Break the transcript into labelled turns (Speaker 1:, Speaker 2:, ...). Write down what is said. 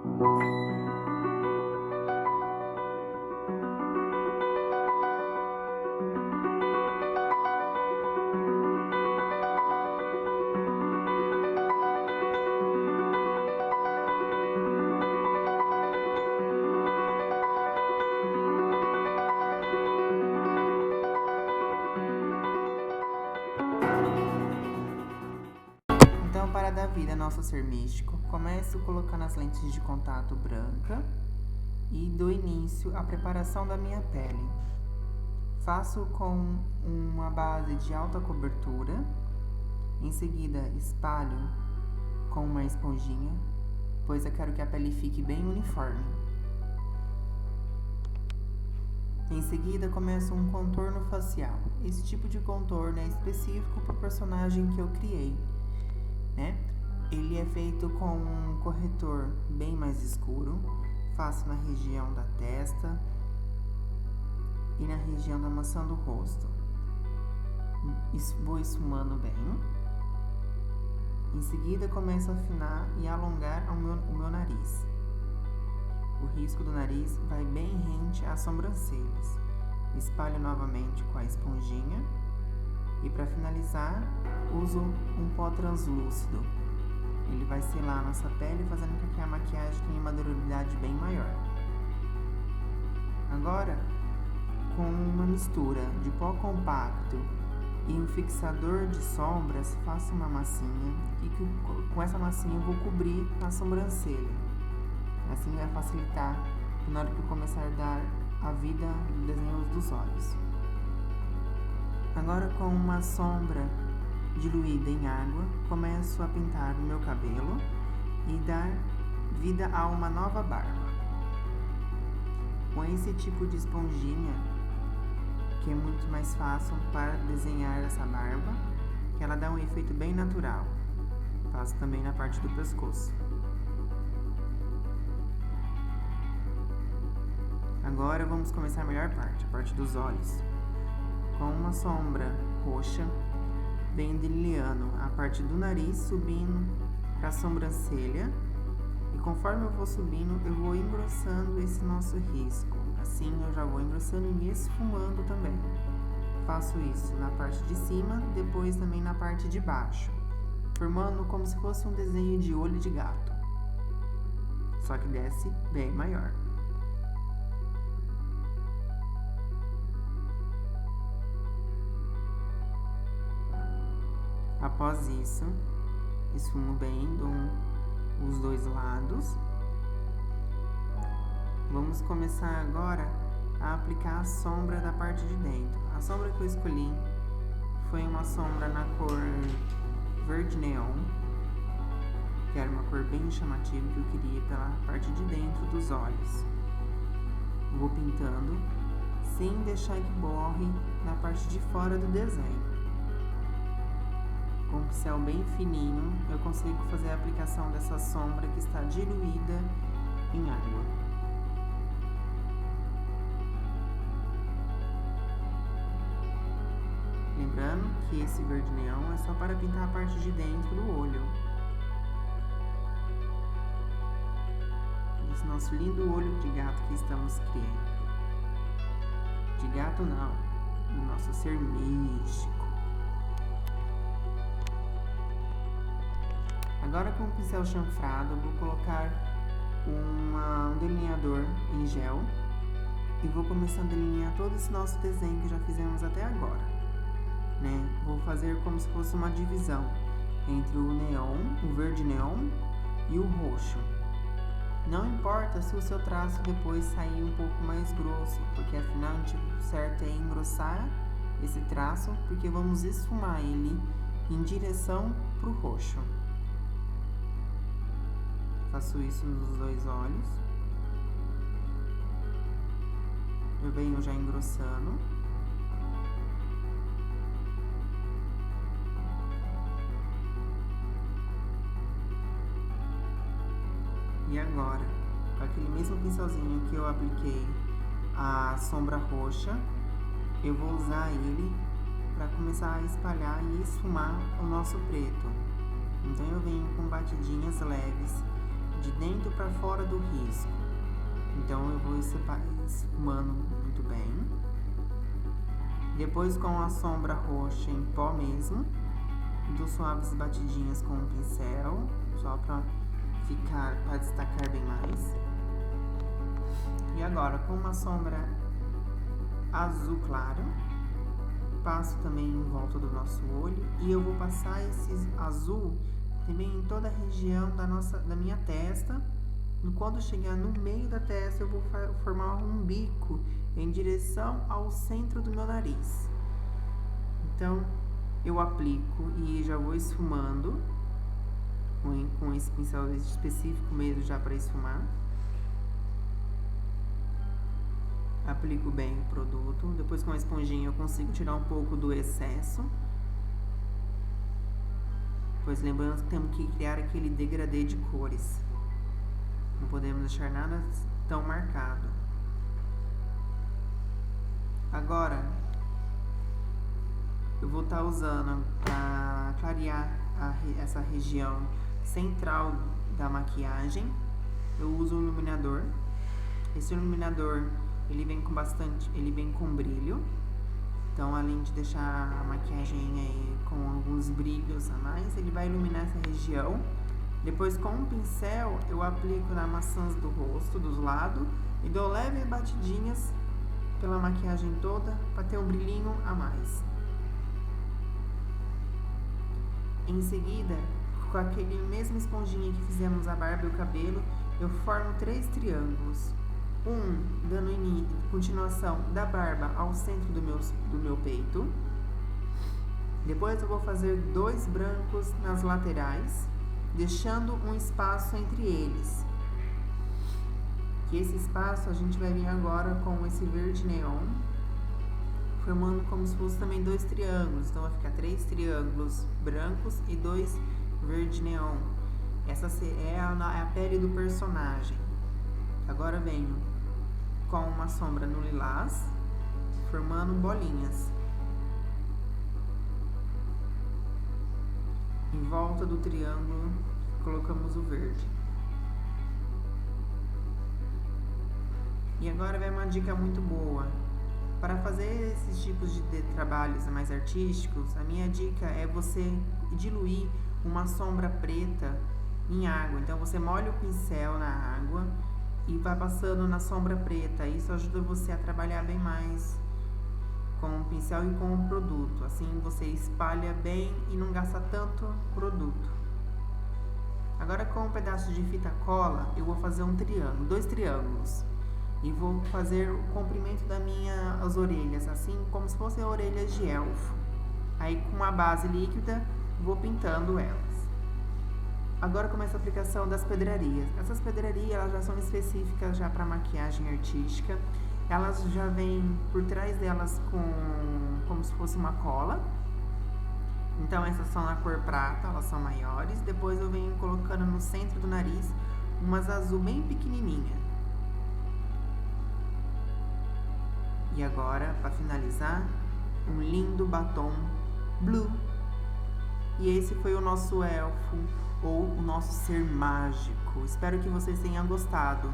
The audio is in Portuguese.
Speaker 1: Então, para dar vida ao nosso ser místico, começo colocando as lentes de contato branca e dou início à preparação da minha pele. Faço com uma base de alta cobertura, em seguida espalho com uma esponjinha, pois eu quero que a pele fique bem uniforme. Em seguida, começo um contorno facial. Esse tipo de contorno é específico para o personagem que eu criei, né? Ele é feito com um corretor bem mais escuro. Faço na região da testa e na região da maçã do rosto. Vou esfumando bem. Em seguida, começo a afinar e alongar o meu nariz. O risco do nariz vai bem rente às sobrancelhas. Espalho novamente com a esponjinha. E para finalizar, uso um pó translúcido. Ele vai selar a nossa pele, fazendo com que a maquiagem tenha uma durabilidade bem maior. Agora, com uma mistura de pó compacto e um fixador de sombras, faço uma massinha e com essa massinha eu vou cobrir a sobrancelha. Assim vai facilitar na hora que eu começar a dar a vida no desenho dos olhos. Agora, com uma sombra diluída em água, começo a pintar o meu cabelo e dar vida a uma nova barba. Com esse tipo de esponjinha, que é muito mais fácil para desenhar essa barba, que ela dá um efeito bem natural. Faço também na parte do pescoço. Agora vamos começar a melhor parte, a parte dos olhos. Com uma sombra roxa, venho delineando a parte do nariz, subindo para a sobrancelha. E conforme eu vou subindo, eu vou engrossando esse nosso risco. Assim eu já vou engrossando e me esfumando também. Faço isso na parte de cima, depois também na parte de baixo, formando como se fosse um desenho de olho de gato. Só que desce bem maior. Após isso, esfumo bem os dois lados. Vamos começar agora a aplicar a sombra da parte de dentro. A sombra que eu escolhi foi uma sombra na cor verde neon, que era uma cor bem chamativa que eu queria pela parte de dentro dos olhos. Vou pintando sem deixar que borre na parte de fora do desenho. Com um pincel bem fininho, eu consigo fazer a aplicação dessa sombra que está diluída em água. Lembrando que esse verde neon é só para pintar a parte de dentro do olho. Esse nosso lindo olho de gato que estamos criando. De gato não, do nosso ser místico. Agora, com o pincel chanfrado, eu vou colocar um delineador em gel e vou começar a delinear todo esse nosso desenho que já fizemos até agora, né? Vou fazer como se fosse uma divisão entre o neon, o verde neon e o roxo. Não importa se o seu traço depois sair um pouco mais grosso, porque afinal o certo é engrossar esse traço, porque vamos esfumar ele em direção para o roxo. Faço isso nos dois olhos. Eu venho já engrossando. E agora, com aquele mesmo pincelzinho que eu apliquei a sombra roxa, eu vou usar ele para começar a espalhar e esfumar o nosso preto. Então eu venho com batidinhas leves de dentro para fora do risco. Então eu vou esfumando muito bem. Depois, com a sombra roxa em pó mesmo, dou suaves batidinhas com o pincel, só para destacar bem mais. E agora, com uma sombra azul claro, passo também em volta do nosso olho e eu vou passar esse azul também em toda a região da minha testa. E quando chegar no meio da testa, eu vou formar um bico em direção ao centro do meu nariz. Então, eu aplico e já vou esfumando com esse pincel específico mesmo já para esfumar. Aplico bem o produto. Depois, com a esponjinha, eu consigo tirar um pouco do excesso. Pois lembrando que temos que criar aquele degradê de cores. Não podemos deixar nada tão marcado. Agora, eu vou estar usando para clarear essa região central da maquiagem. Eu uso um iluminador. Esse iluminador, ele vem com brilho. Então, além de deixar a maquiagem aí com alguns brilhos a mais, ele vai iluminar essa região. Depois, com um pincel, eu aplico nas maçãs do rosto, dos lados, e dou leves batidinhas pela maquiagem toda, para ter um brilhinho a mais. Em seguida, com aquele mesmo esponjinha que fizemos a barba e o cabelo, eu formo 3 triângulos. Dando continuação da barba ao centro do meu peito. Depois eu vou fazer 2 brancos nas laterais, deixando um espaço entre eles. Que esse espaço a gente vai vir agora com esse verde neon, formando como se fosse também 2 triângulos. Então vai ficar 3 triângulos brancos e 2 verde neon. Essa é a pele do personagem. Agora venho com uma sombra no lilás, formando bolinhas. Em volta do triângulo, colocamos o verde. E agora vem uma dica muito boa. Para fazer esses tipos de trabalhos mais artísticos, a minha dica é você diluir uma sombra preta em água. Então você molha o pincel na água e vai passando na sombra preta. Isso ajuda você a trabalhar bem mais com o pincel e com o produto. Assim você espalha bem e não gasta tanto produto. Agora, com um pedaço de fita cola, eu vou fazer 2 triângulos. E vou fazer o comprimento das minhas orelhas, assim como se fossem orelhas de elfo. Aí, com a base líquida, vou pintando elas. Agora começa a aplicação das pedrarias. Essas pedrarias, elas já são específicas já para maquiagem artística. Elas já vêm por trás delas como se fosse uma cola. Então essas são na cor prata, elas são maiores. Depois eu venho colocando no centro do nariz umas azul bem pequenininha. E agora, para finalizar, um lindo batom blue. E esse foi o nosso elfo, ou o nosso ser mágico. Espero que vocês tenham gostado.